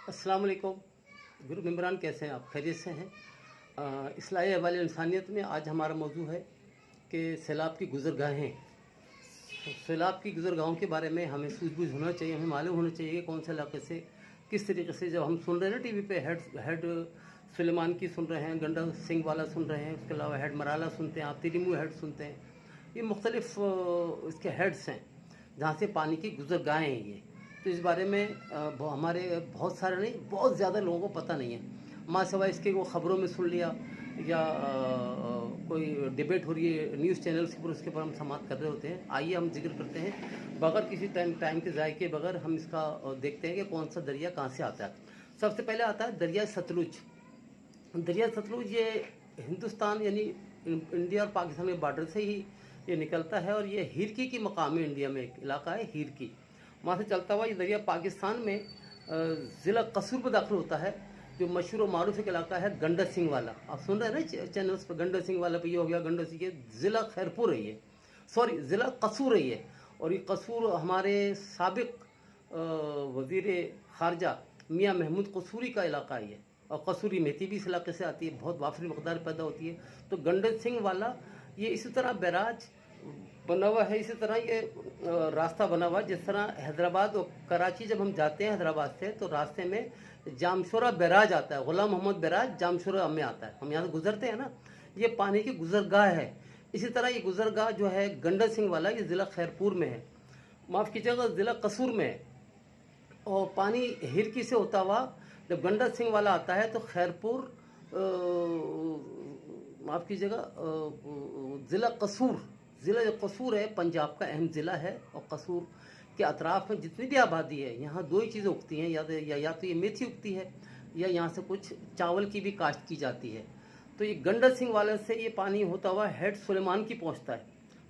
अस्सलाम वालेकुम गुरु मेम्बरान, कैसे हैं आप? खैरियत से हैं? इस्लाही अहवाल इंसानियत में आज हमारा मौजू है कि सैलाब की गुज़रगाहें। सैलाब की गुज़रगाहों के बारे में हमें सूझबूझ होना चाहिए, हमें मालूम होना चाहिए कि कौन से इलाके से किस तरीके से। जब हम सुन रहे हैं ना टीवी पे हेड सुलेमान की सुन रहे हैं, गंडा सिंह वाला सुन रहे हैं, उसके अलावा हेड मराला सुनते हैं, आप तिरिमू हेड सुनते हैं। ये मुख्तलिफ इसके हेड्स हैं जहाँ से पानी की गुज़रगाहें हैं ये। तो इस बारे में हमारे बहुत सारे नहीं, बहुत ज़्यादा लोगों को पता नहीं है। माँ सिवाय इसके वो ख़बरों में सुन लिया या कोई डिबेट हो रही है न्यूज़ चैनल्स के ऊपर, उसके ऊपर हम समाप्त कर रहे होते हैं। आइए हम जिक्र करते हैं बगैर किसी टाइम के ज़ाय के बगैर हम इसका देखते हैं कि कौन सा दरिया कहाँ से आता है। सबसे पहले आता है दरिया सतलुज। दरिया सतलुज ये हिंदुस्तान यानी इंडिया और पाकिस्तान के बॉर्डर से ही ये निकलता है और ये हिरकी की मकाम है। इंडिया में एक इलाका है हिरकी, वहाँ से चलता हुआ ये दरिया पाकिस्तान में ज़िला कसूर में दाखिल होता है। जो मशहूर और मारूफ एक इलाका है गंडा सिंह वाला, आप सुन रहे हैं ना चैनल्स पर, गंडा सिंह वाला पे ये हो गया, गंडा सिंह, ज़िला खैरपुर है ये, सॉरी ज़िला कसूर है ये। और ये कसूर हमारे साबिक वज़ीर ख़ारजा मियाँ महमूद कसूरी का इलाका है ये, और कसूरी मेथी भी इस इलाके से आती है, बहुत वाफरी मकदार पैदा होती है। तो गंडा सिंह वाला ये इसी तरह बैराज बना हुआ है, इसी तरह ये रास्ता बना हुआ है। जिस तरह हैदराबाद और कराची जब हम जाते हैं हैदराबाद से, तो रास्ते में जामशोरा बैराज आता है, गुलाम मोहम्मद बैराज जामशोरा में आता है, हम यहाँ से गुजरते हैं ना, ये पानी की गुजरगाह है। इसी तरह ये गुजरगाह जो है गंडा सिंह वाला, ये ज़िला खैरपुर में है, माफ़ कीजिएगा ज़िला कसूर में है। और पानी हिरकी से होता हुआ जब गंडा सिंह वाला आता है तो खैरपुर, माफ़ कीजिएगा, ज़िला कसूर, ज़िला जो कसूर है पंजाब का अहम ज़िला है। और कसूर के अतराफ़ में जितनी भी आबादी है, यहाँ दो ही चीज़ें उगती हैं, या तो ये मेथी उगती है या यहाँ से कुछ चावल की भी काश्त की जाती है। तो ये गंडा सिंह वाले से ये पानी होता हुआ हेड सुलेमान की पहुँचता है,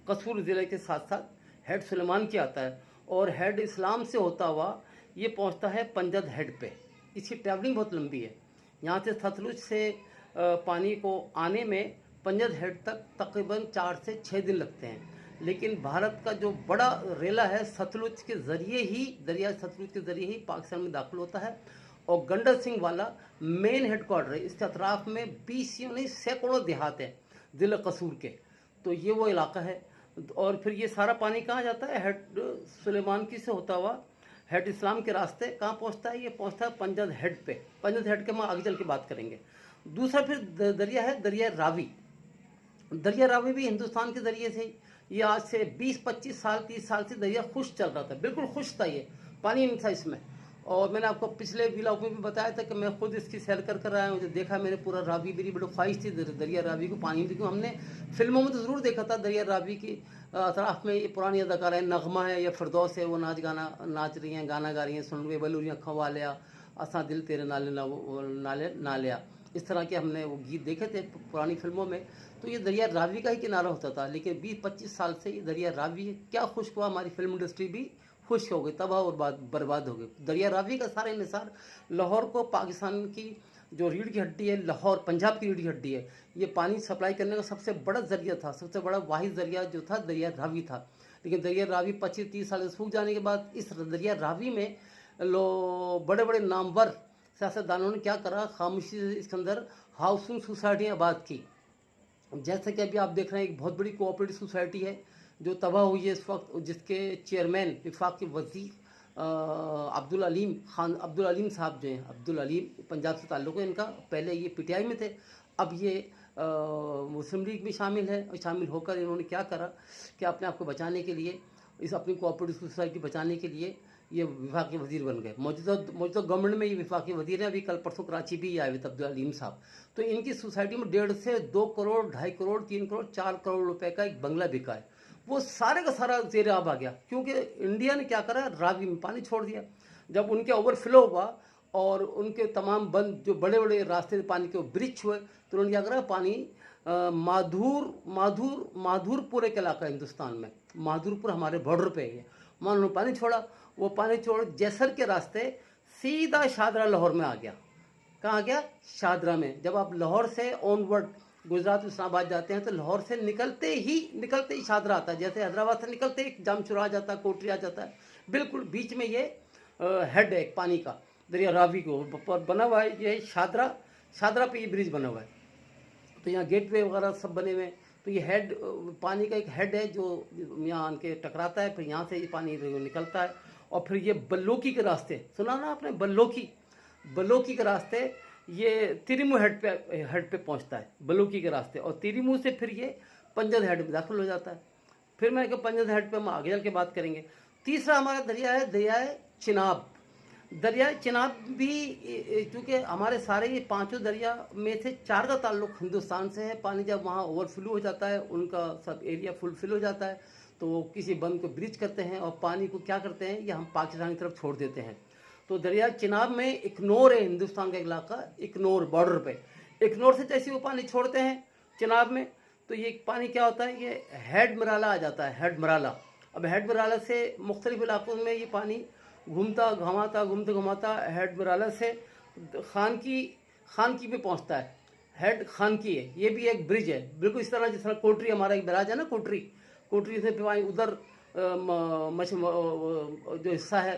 कसूर ज़िले के साथ साथ हेड सुलेमान की आता है। और हेड इस्लाम से होता हुआ ये पहुँचता है पंजद हेड पे। इसकी ट्रैवलिंग बहुत लंबी है, यहाँ से सतलुज से पानी को आने में पंजद हेड तक तकरीबन 4 से 6 दिन लगते हैं। लेकिन भारत का जो बड़ा रेला है सतलुज के ज़रिए ही, दरिया सतलुज के ज़रिए ही पाकिस्तान में दाखिल होता है। और गंडा सिंह वाला मेन हेड क्वार्टर है, इसके अतराफ़ में 20 या नहीं सैकड़ों देहात हैं ज़िला कसूर के। तो ये वो इलाका है। और फिर ये सारा पानी कहाँ जाता है? हेड सुलेमान की से होता हुआ हेड इस्लाम के रास्ते कहाँ पहुँचता है? ये पहुँचता है पंजद हेड पे। पंजद हेड के हम आगे चल के बात करेंगे। दूसरा फिर दरिया है दरिया रावी। दरिया रावी भी हिंदुस्तान के ज़रिए से, ये आज से 20-25 साल 30 साल से दरिया खुश चल रहा था, बिल्कुल खुश था, ये पानी नहीं था इसमें। और मैंने आपको पिछले व्लॉग में भी बताया था कि मैं खुद इसकी सैर कर आया हूँ, जो देखा मैंने पूरा रावी, मेरी बड़ी ख्वाहिश थी दरिया रावी को पानी में, क्योंकि हमने फिल्मों में तो ज़रूर देखा था दरिया रावी की अतराफ़ में ये पुरानी अदाकारा है, नगमा है या फिरदौस है, वो नाच रही हैं, गाना गा रही हैं, सुन वे बलूरियाँ खवा लिया, असा दिल तेरे नाले ना लिया, इस तरह के हमने वो गीत देखे थे पुरानी फिल्मों में। तो ये दरिया रावी का ही किनारा होता था। लेकिन 20-25 साल से ये दरिया रावी क्या खुश्क हुआ, हमारी फिल्म इंडस्ट्री भी खुश हो गई, तबाह और बर्बाद हो गई। दरिया रावी का सारा इंसार लाहौर को, पाकिस्तान की जो रीढ़ की हड्डी है लाहौर, पंजाब की रीढ़ की हड्डी है, ये पानी सप्लाई करने का सबसे बड़ा ज़रिया था, सबसे बड़ा वाहिद ज़रिया जो था दरिया रावी था। लेकिन दरिया रावी 25-30 साल सूख जाने के बाद इस दरिया रावी में बड़े बड़े नामवर सियासतदानों ने क्या करा, खामोशी से इसके अंदर हाउसिंग सोसाइटियाँ आबाद की। जैसे कि अभी आप देख रहे हैं एक बहुत बड़ी कोऑपरेटिव सोसाइटी है जो तबाह हुई है इस वक्त, जिसके चेयरमैन विफाक के वज़ीर अब्दुल अलीम साहब जो हैं, अब्दुल अलीम पंजाब से ताल्लुक़ है इनका, पहले ये पीटीआई में थे, अब ये मुस्लिम लीग में शामिल है। और शामिल होकर इन्होंने क्या करा कि अपने आप को बचाने के लिए, इस अपनी कोऑपरेटिव सोसाइटी बचाने के लिए ये विफाकी वज़ीर बन गए। मौजूदा गवर्नमेंट में ये विफाकी वज़ीर हैं। अभी कल परसों कराची भी आए हुए थे अब्दुल अलीम साहब। तो इनकी सोसाइटी में 1.5 से 2 करोड़, 2.5 करोड़, 3 करोड़, 4 करोड़ रुपए का एक बंगला बिका है। वो सारे का सारा ज़ेर आब आ गया, क्योंकि इंडिया ने क्या करा, रावी में पानी छोड़ दिया। जब उनके ओवरफ्लो हुआ और उनके तमाम बंद जो बड़े बड़े रास्ते पानी के ब्रिज हुए, तो उन्होंने क्या करा, पानी माधुरपुर एक इलाका हिंदुस्तान में, माधुरपुर हमारे बॉर्डर पे है, वहाँ उन्होंने पानी छोड़ा। वो पानी छोड़ जैसर के रास्ते सीधा शाहदरा लाहौर में आ गया। कहाँ आ गया? शाहदरा में। जब आप लाहौर से ऑनवर्ड गुजरात इस्लामाबाद जाते हैं तो लाहौर से निकलते ही शाहदरा आता है। जैसे हैदराबाद से निकलते ही जामशोरा आ जाता है, कोटरी आ जाता है, बिल्कुल बीच में ये हेड है एक पानी का। दरिया रावी के ऊपर बना हुआ है। ये शादरा पे ये ब्रिज बना हुआ है। तो यहाँ गेटवे वगैरह सब बने हुए हैं। तो ये हेड, पानी का एक हेड है जो यहाँ आन के टकराता है, फिर यहाँ से ये पानी निकलता है और फिर ये बल्लोकी के रास्ते, सुना ना आपने, बल्लोकी के रास्ते ये तिरिमू हेड पे पहुँचता है, बल्लोकी के रास्ते, और तिरिमू से फिर ये पंजद हेड में दाखिल हो जाता है। फिर मैं पंजद हेड पे हम आगे चल के बात करेंगे। तीसरा हमारा दरिया है दरियाए चिनाब। दरियाए चिनाब भी, चूँकि हमारे सारे ये पांचों दरिया में से 4 का ताल्लुक हिंदुस्तान से है। पानी जब वहाँ ओवरफ्लो हो जाता है, उनका सब एरिया फुलफिल हो जाता है, तो वो किसी बंद को ब्रिज करते हैं और पानी को क्या करते हैं, या हम पाकिस्तान की तरफ छोड़ देते हैं। तो दरिया चिनाब में इकनौर है, हिंदुस्तान का इलाका, इकनौर बॉर्डर पे। इकनौर से जैसे वो पानी छोड़ते हैं चिनाब में, तो ये पानी क्या होता है, ये हेड मराला आ जाता है, हेड मराला। अब हेड मराला से मुख्तलिफ इलाकों में ये पानी घूमता घुमाता हेड मराला से खानकी में पहुंचता है। हेड खानकी है, ये भी एक ब्रिज है, बिल्कुल इस तरह जिस तरह कोटरी हमारा एक बराज है ना, कोटरी से फिर उधर जो हिस्सा है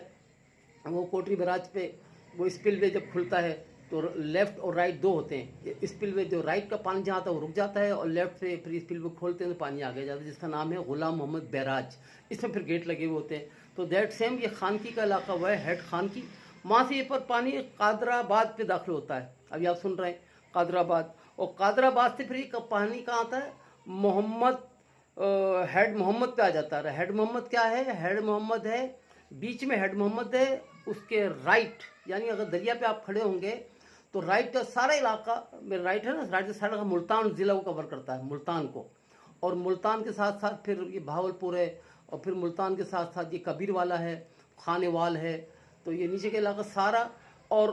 वो कोटरी बराज पे वो स्पिलवे जब खुलता है तो लेफ्ट और राइट 2 होते हैं। स्पिलवे जो राइट का पानी जहाँ आता है वो रुक जाता है, और लेफ्ट से फिर स्पिलवे खोलते हैं तो पानी आगे जाता है, जिसका नाम है गुलाम मोहम्मद बैराज। इसमें फिर गेट लगे हुए होते हैं। तो दैट सेम ये खानकी का इलाका हुआ है, हेड खानकी। वहाँ से ये पर पानी कादराबाद पे दाखिल होता है। अभी आप सुन रहे हैं कादराबाद, और कादराबाद से फिर ये पानी कहाँ आता है, हेड मोहम्मद पे आ जाता है। हेड मोहम्मद क्या है, हेड मोहम्मद है, बीच में हेड मोहम्मद है, उसके राइट, यानी अगर दरिया पे आप खड़े होंगे तो राइट का सारा इलाका, मेरा राइट है ना, राइट का सारा मुल्तान ज़िला को कवर करता है, मुल्तान को। और मुल्तान के साथ साथ फिर ये भावलपुर है, और फिर मुल्तान के साथ साथ ये कबीरवाला है, खानेवाल है। तो ये नीचे का इलाका सारा, और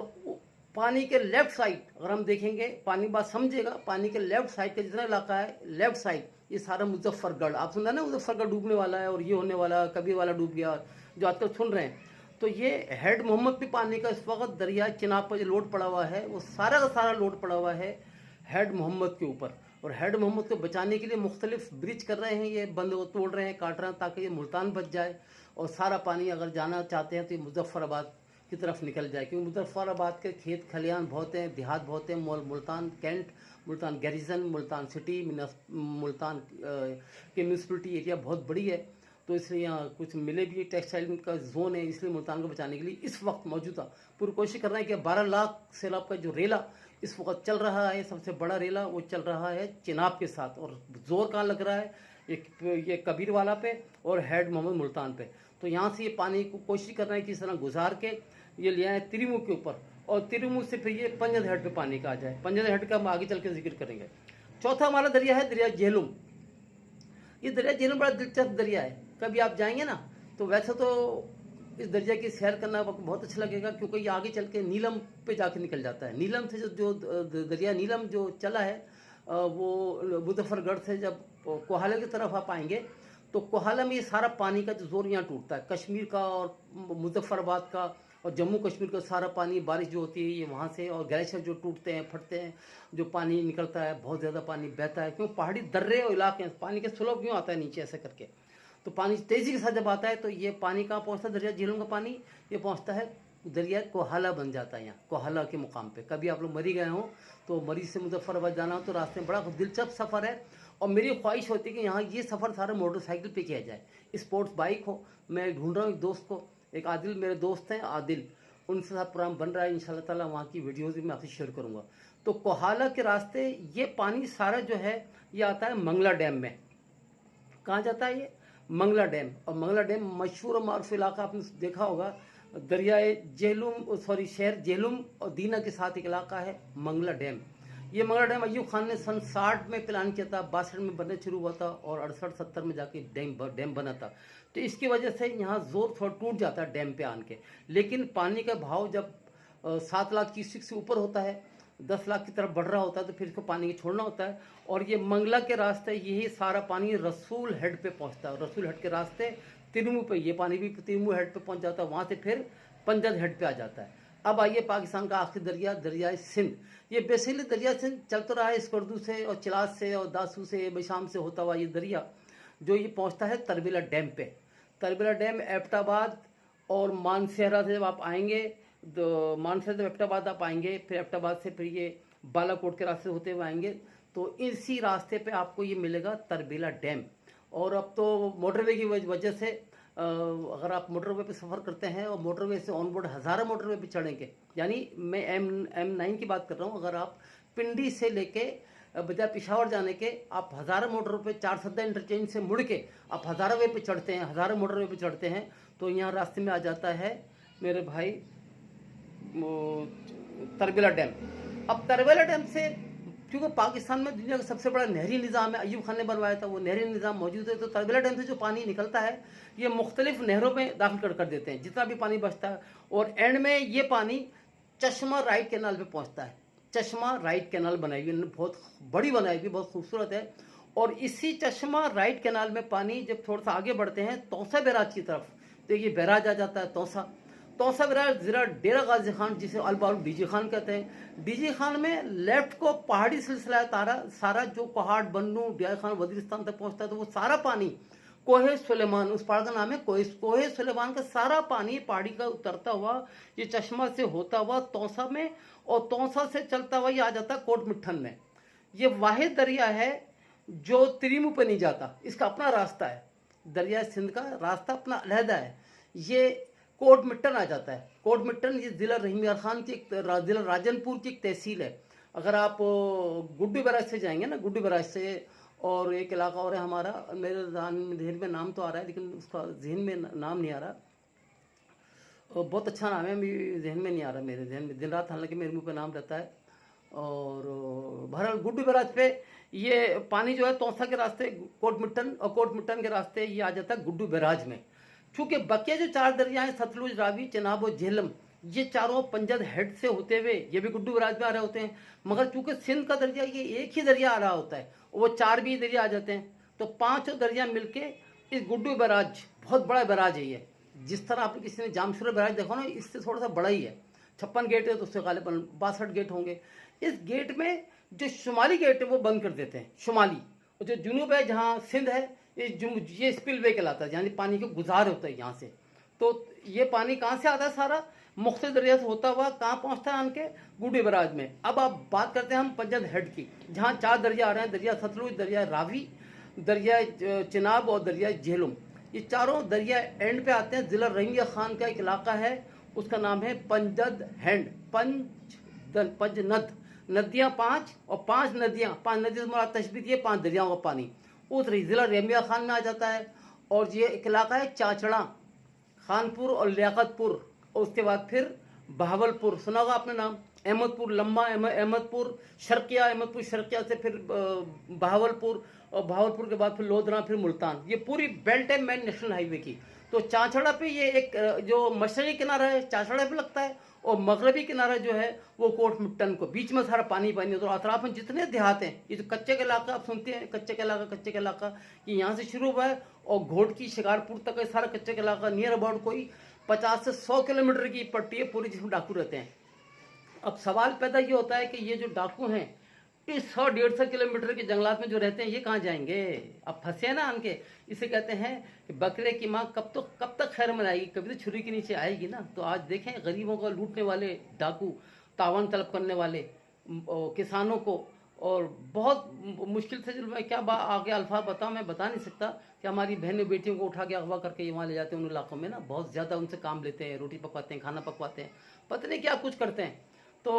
पानी के लेफ्ट साइड अगर हम देखेंगे, पानी बात समझेगा, पानी के लेफ्ट साइड का जितना इलाका है, लेफ्ट साइड ये सारा मुजफ्फरगढ़, आप सुन रहे हैं ना, मुजफ्फरगढ़ डूबने वाला है और ये होने वाला, कबीरवाला डूब गया, जो आजकल सुन रहे हैं। तो ये हेड मोहम्मद पे पानी का इस वक्त दरिया चिनाब पर जो लोड पड़ा हुआ है, वो सारा का सारा लोड पड़ा हुआ है हेड मोहम्मद के ऊपर। और हेड मोहम्मद को बचाने के लिए मुख्तलिफ ब्रिज कर रहे हैं, ये बंद को तोड़ रहे हैं, काट रहे हैं, ताकि ये मुल्तान बच जाए और सारा पानी अगर जाना चाहते हैं तो ये मुजफ्फराबाद की तरफ निकल जाए, क्योंकि मुजफ्फराबाद के खेत खलियान बहुत हैं, देहात बहुत हैं। Multan cantt, Multan garrison, Multan city, Multan की म्यूनसिपलिटी एरिया बहुत बड़ी है। तो इसलिए यहाँ कुछ मिले भी टेक्सटाइल का जोन है, इसलिए मुल्तान को बचाने के लिए इस वक्त मौजूदा पूरी कोशिश कर रहे हैं कि 12 लाख सैलाब का जो रेला इस वक्त चल रहा है, सबसे बड़ा रेला वो चल रहा है चिनाब के साथ। और जोर कहाँ लग रहा है, ये कबीरवाला पे और हेड मोहम्मद मुल्तान पे। तो यहाँ से ये पानी को कोशिश कर रहे हैं कि इस तरह गुजार के ये ले आए तिरिमू के ऊपर, और तिरिमू से फिर ये पंजद हेड पे पानी का आ जाए। पंजद हेड का हम आगे चल के जिक्र करेंगे। चौथा हमारा दरिया है दरिया झेलुम। ये दरिया झेलुम बड़ा दिलचस्प दरिया है, कभी आप जाएंगे ना तो वैसे तो इस दरिया की सैर करना आपको बहुत अच्छा लगेगा, क्योंकि ये आगे चल के नीलम पे जाके निकल जाता है। नीलम से जो दरिया नीलम जो चला है वो मुजफ्फरगढ़ से जब कोहाले की तरफ आप आएंगे तो कोहाला में ये सारा पानी का जो जोर यहाँ टूटता है, कश्मीर का और मुजफ्फराबाद का और जम्मू कश्मीर का सारा पानी, बारिश जो होती है ये वहाँ से, और ग्लेशियर जो टूटते हैं, फटते हैं, जो पानी निकलता है, बहुत ज़्यादा पानी बहता है। क्यों, पहाड़ी दर्रे और इलाके हैं, पानी के स्लोप क्यों आता है नीचे ऐसे करके, तो पानी तेज़ी के साथ जब आता है तो ये पानी कहाँ पहुँचता है, दरिया झीलों का पानी ये पहुँचता है दरिया कोहाला बन जाता है यहाँ, कोहाला के मुकाम पे। कभी आप लोग मरी गए हों तो मरी से मुजफ्फराबाद जाना हो तो रास्ते में बड़ा दिलचस्प सफ़र है, और मेरी ख्वाहिश होती है कि यहाँ ये सफ़र सारा मोटरसाइकिल पे किया जाए, स्पोर्ट्स बाइक हो। मैं ढूंढ रहा हूँ एक दोस्त को, एक आदिल मेरे दोस्त हैं आदिल, उनसे साथ प्रोग्राम बन रहा है, इंशाल्लाह ताला वहाँ की वीडियोज़ भी मैं आपसे शेयर करूँगा। तो कोहाला के रास्ते ये पानी सारा जो है ये आता है मंगला डैम में। कहाँ जाता है ये, मंगला डैम। और मंगला डैम मशहूर और मारूफ इलाका, आपने देखा होगा, दरियाए झेलुम, सॉरी शहर झेलुम और दीना के साथ एक इलाका है मंगला डैम। ये मंगला डैम अयूब खान ने सन 60 में प्लान किया था, 62 में बनने शुरू हुआ था और 68-70 में जाके डैम बना था। तो इसकी वजह से यहाँ जोर थोड़ा टूट जाता है डैम पे आन के। लेकिन पानी का भाव जब 7 लाख क्यूसेक से ऊपर होता है, 10 लाख की तरफ बढ़ रहा होता है, तो फिर इसको पानी को छोड़ना होता है। और ये मंगला के रास्ते यही सारा पानी रसूल हेड पे पहुँचता है, रसूल हेड के रास्ते तिरुमू पे ये पानी भी तिरुमू हेड पे पहुँच जाता है, वहाँ से फिर पंजद हेड पे आ जाता है। अब आइए पाकिस्तान का आखिरी दरिया, दरियाए सिंध। ये बेसिकली दरिया सिंध चल तो रहा है स्कर्दू से और चिलास से और दासू से बशाम से होता हुआ ये दरिया जो ये पहुँचता है तरबेला डैम पे। तरबेला डैम एबटाबाद और मानसेहरा से जब आप आएंगे मानसा से एबटाबाद आप आएंगे, फिर एबटाबाद से फिर ये बालाकोट के रास्ते होते हुए आएंगे, तो इसी रास्ते पे आपको ये मिलेगा तरबेला डैम। और अब तो मोटरवे की वजह से अगर आप मोटरवे पे सफ़र करते हैं और मोटरवे से ऑन बोर्ड हज़ारों मोटरवे पे चढ़ेंगे, यानी मैं M9 की बात कर रहा हूँ, अगर आप पिंडी से लेके बजाय पिशावर जाने के आप हज़ारों मोटर पे 4 सद्दा इंटरचेंज से मुड़ के आप हज़ारों वे पे चढ़ते हैं, हज़ारों मोटरवे पे चढ़ते हैं, तो यहाँ रास्ते में आ जाता है मेरे भाई तरबेला डैम। अब तरबेला डैम से, क्योंकि पाकिस्तान में दुनिया का सबसे बड़ा नहरी निज़ाम है, अयूब खान ने बनवाया था, वो नहरी निज़ाम मौजूद है, तो तरबेला डैम से जो पानी निकलता है ये मुख्तलिफ नहरों में दाखिल कर देते हैं जितना भी पानी बचता है, और एंड में ये पानी चश्मा राइट कैनाल पे पहुंचता है। चश्मा राइट कैनाल बनाई हुई, बहुत बड़ी बनाई हुई, बहुत खूबसूरत है। और इसी चश्मा राइट कैनाल में पानी जब थोड़ा सा आगे बढ़ते हैं तौसा बैराज की तरफ, तो ये बैराज आ जाता है तौसा बैराज ज़रा डेरा गाजी खान, जिसे अलबारू डीजी खान कहते हैं। डीजी खान में लेफ्ट को पहाड़ी सिलसिला है सारा, जो पहाड़ बन्नू डिया खान वजीरिस्तान तक पहुंचता है, तो वो सारा पानी कोहे सुलेमान, उस पहाड़ का नाम है कोहे सुलेमान का सारा पानी पहाड़ी का उतरता हुआ ये चश्मा से होता हुआ तौसा में, और तौसा से चलता हुआ ये आ जाता कोट मिट्ठन में। ये वाहिद दरिया है जो त्रिमू पे नहीं जाता, इसका अपना रास्ता है, दरिया सिंध का रास्ता अपना अलहदा है। ये कोट मिट्टन आ जाता है। कोट मिट्टन ये ज़िला रहीम यार खान की ज़िला राजनपुर की एक तहसील है। अगर आप गुड्डू बैराज से जाएंगे ना, गुड्डू बैराज से, और एक इलाका और है हमारा, मेरे जहन में नाम तो आ रहा है लेकिन उसका जहन में नाम नहीं आ रहा, बहुत अच्छा नाम है, मेरे जहन में नहीं आ रहा, मेरे जहन में दिन रात हालांकि मेरे मुंह पे नाम रहता है। और बहरहाल गुड्डू बैराज पे ये पानी जो है तौसा के रास्ते कोट मिट्टन, और कोट मिट्टन के रास्ते ये आ जाता है गुड्डू बैराज में। चूँकि बकिया जो 4 दरिया हैं, सतलुज, रावी, चनाब और झेलम, ये चारों पंजद हेड से होते हुए ये भी गुड्डू बैराज में आ रहे होते हैं। मगर चूँकि सिंध का दरिया ये एक ही दरिया आ रहा होता है, वो 4 भी दरिया आ जाते हैं, तो 5 दरिया मिलके इस गुड्डू बैराज, बहुत बड़ा बैराज है ये। जिस तरह आपने किसी ने जामशुरा बैराज देखा ना, इससे थोड़ा सा बड़ा ही है। 56 गेट है तो उससे गालिबन 62 गेट होंगे। इस गेट में जो शुमाली गेट है वो बंद कर देते हैं, शुमाली, और जो जुनूब है जहाँ सिंध है, ये स्पिलवे कहलाता है, यानी पानी के गुजार होता है यहाँ से। तो ये पानी कहाँ से आता है, सारा मुख्तलिफ दरिया से होता हुआ कहाँ पहुँचता है, आनके गुड्डू बैराज में। अब आप बात करते हैं हम पंजद हेड की, जहाँ 4 दरिया आ रहे हैं, दरिया सतलुज, दरिया रावी, दरिया चिनाब और दरिया झेलम। ये चारों दरिया एंड पे आते हैं। ज़िला रहीम खान का एक इलाका है, उसका नाम है पंजद हैंड, पंजनद, नदियाँ 5 और 5 नदियाँ से तशबीह ये 5 दरियाओं का पानी उस रही ज़िला रहीम खान में आ जाता है। और ये एक इलाका है चाचड़ा, खानपुर और लियाकतपुर, और उसके बाद फिर बहावलपुर, सुना होगा आपने नाम, अहमदपुर, लम्बा अहमदपुर, अहमदपुर शर्किया से फिर बहावलपुर, और बहावलपुर के बाद फिर लोधरा, फिर मुल्तान। ये पूरी बेल्ट है मेन नेशनल हाईवे की। तो चाचड़ा पे ये एक जो मशरक़ी किनारा है चाचड़ा पे लगता है, और मगरबी किनारा जो है वो कोट मिट्टन को, बीच में सारा पानी पानी। तो अतराफ में जितने देहात हैं, ये जो कच्चे का इलाका आप सुनते हैं, कच्चे का इलाका ये यहाँ से शुरू हुआ है और घोटकी शिकारपुर तक है सारा कच्चे का इलाका। नियर अबाउट कोई 50 से 100 किलोमीटर की पट्टी है पूरी, जिसमें डाकू रहते हैं। अब सवाल पैदा ये होता है कि ये जो डाकू हैं इस 100-150 किलोमीटर के जंगलात में जो रहते हैं, ये कहाँ जाएंगे? अब फंसे हैं ना आनके। इसे कहते हैं कि बकरे की माँ कब तक खैर मनाएगी, कभी तो छुरी के नीचे आएगी ना। तो आज देखें गरीबों को लूटने वाले डाकू, तावन तलब करने वाले किसानों को, और बहुत मुश्किल से, मैं क्या आगे अल्फाज बताऊँ, मैं बता नहीं सकता, कि हमारी बहनों बेटियों को उठा के अगवा करके वहाँ ले जाते हैं उन इलाकों में ना, बहुत ज़्यादा उनसे काम लेते हैं, रोटी पकवाते हैं, खाना पकवाते हैं, पता नहीं क्या कुछ करते हैं। तो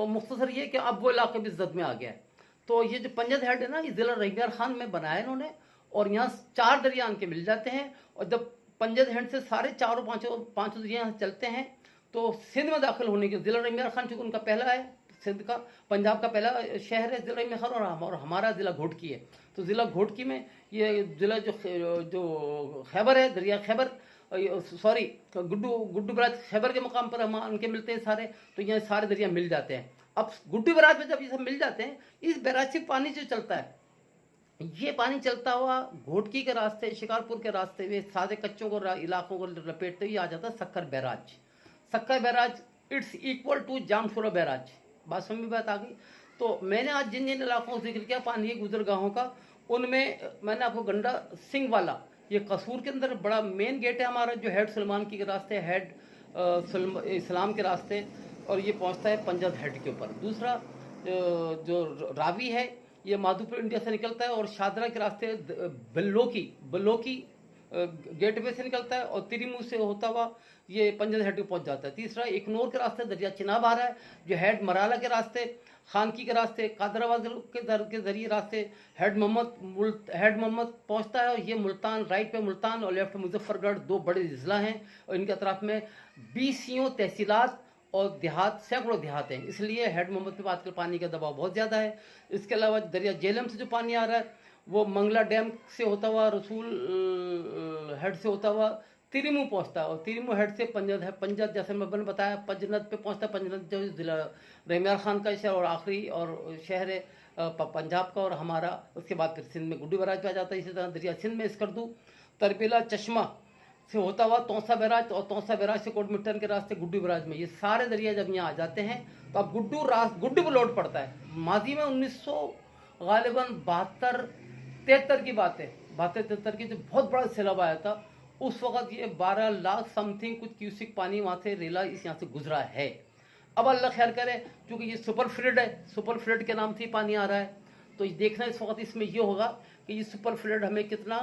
मुख्तसर ये कि अब वो इलाके भी इज्जत में आ गया है। तो ये जो पंजद हेड है ना, ये ज़िला रहीम खान में बनाया इन्होंने, और यहाँ 4 दरिया आन के मिल जाते हैं। और जब पंजद हेड से सारे 4-5 दरिया यहाँ चलते हैं, तो सिंध में दाखिल होने के, ज़िला रहीम खान चूँकि उनका पहला है, सिंध का, पंजाब का पहला शहर है ज़िला रहीम खान, और हमारा ज़िला घोटकी है। तो ज़िला घोटकी में ये ज़िला जो खैबर है, दरिया खैबर, सॉरी गुड्डू बैराज खैबर के मकाम पर हम उनके मिलते हैं सारे। तो यहाँ सारे दरिया मिल जाते हैं। अब गुड्डू बैराज में जब ये सब मिल जाते हैं, इस बैराज से पानी जो चलता है, ये पानी चलता हुआ घोटकी के रास्ते, शिकारपुर के रास्ते हुए सारे कच्चों को इलाकों को लपेटते हुए आ जाता है Sukkur barrage. Sukkur barrage it's equal to Jamshoro barrage. बात समझ में बात आ गई। तो मैंने आज जिन जिन इलाकों का जिक्र किया पानी के गुजरगाहों का, उनमें मैंने आपको गंडा सिंह वाला, ये कसूर के अंदर बड़ा मेन गेट है हमारा, जो हेड सलमान की के रास्ते हेड इस्लाम के रास्ते, और ये पहुंचता है पंजाब हेड के ऊपर। दूसरा जो रावी है ये माधोपुर इंडिया से निकलता है और शादरा के रास्ते बल्लोकी गेटवे से निकलता है और तिरिमू से होता हुआ ये पंजाब हेड पे पहुंच जाता है। तीसरा एकनौर के रास्ते दरिया चिनाब आ रहा है, जो हेड मराला के रास्ते, खानकी के रास्ते, कादराबाद के जरिए रास्ते हेड मोहम्मद पहुंचता है। और ये मुल्तान, राइट पे मुल्तान और लेफ्ट मुजफ्फरगढ़, दो बड़े जिला हैं और इनके अतराफ में 20 तहसीलात और देहात, सैकड़ों देहात हैं, इसलिए हेड मोहम्मद पे आजकल पानी का दबाव बहुत ज़्यादा है। इसके अलावा दरिया झेलम से जो पानी आ रहा है वो मंगला डैम से होता हुआ, रसूल हेड से होता हुआ तिरिमू पहुंचता है और तिरिमू हेड से पंजाब जैसे मैंने बताया पंजनद पे पहुंचता है। पंजनद जो जिला रहमियार खान का शहर और आखिरी और शहर है पंजाब का और हमारा। उसके बाद फिर सिंध में गुड्डू बैराज पे आ जाता है। इसी तरह दरिया सिंध में स्कर्दू, तरबेला, चश्मा से होता हुआ तौसा बैराज और तौसा बैराज से कोटमिट्टन के रास्ते गुड्डू बैराज में। ये सारे दरिया जब यहाँ आ जाते हैं तो अब गुड्डू पर लोड पड़ता है। माजी में 1900 गालिबन 72-73 की बात है, 72-73 की जब बहुत बड़ा सैलाब आया था, उस वक्त ये 12 लाख समथिंग कुछ क्यूसिक पानी वहाँ से रेला इस यहाँ से गुजरा है। अब अल्लाह खैर करे, क्योंकि ये सुपर फ्लड है, सुपर फ्लड के नाम से पानी आ रहा है, तो देखना इस वक्त इसमें ये होगा कि ये सुपर फ्लड हमें कितना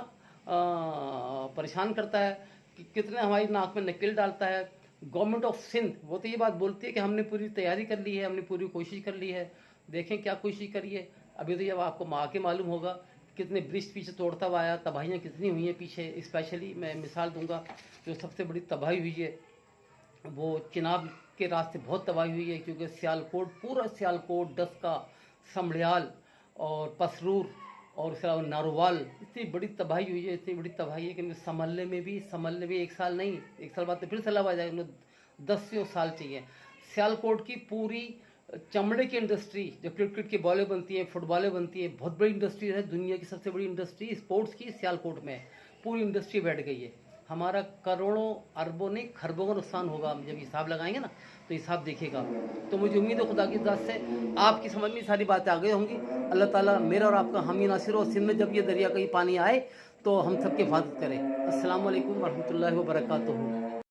परेशान करता है, कि कितने हमारी नाक में नकेल डालता है। गवर्नमेंट ऑफ सिंध वो तो ये बात बोलती है कि हमने पूरी तैयारी कर ली है, हमने पूरी कोशिश कर ली है। देखें क्या कोशिश करिए, अभी तो जब आपको आके मालूम होगा कितने ब्रिज पीछे तोड़ता हुआ आया, तबाहियाँ कितनी हुई हैं पीछे। स्पेशली मैं मिसाल दूंगा, जो सबसे बड़ी तबाही हुई है वो चिनाब के रास्ते बहुत तबाही हुई है, क्योंकि सियालकोट, पूरा सियालकोट, डस्का, समड़ियाल और पसरूर और उसके अलावा नारोवाल, इतनी बड़ी तबाही हुई है, इतनी बड़ी तबाही है कि संभलने में भी 1 साल नहीं, 1 साल बाद तो फिर सैलाब आ जाएगा, 10 साल चाहिए। सियालकोट की पूरी चमड़े की इंडस्ट्री, जो क्रिकेट की बॉलें बनती हैं, फुटबॉलें बनती हैं, बहुत बड़ी इंडस्ट्री है, दुनिया की सबसे बड़ी इंडस्ट्री स्पोर्ट्स की सियालकोट में है। पूरी इंडस्ट्री बैठ गई है। हमारा करोड़ों अरबों नहीं खरबों का नुकसान होगा। हम जब हिसाब लगाएंगे ना तो हिसाब देखेगा। तो मुझे उम्मीद है खुदा की इजाज़त से आपकी समझ में सारी बातें आ गई होंगी। अल्लाह ताला मेरा और आपका हामी नासिर और सिंध में जब ये दरिया का पानी आए तो हम सबकी हिफाजत करें। अस्सलाम वालेकुम वरहमतुल्लाहि वबरकातुहू।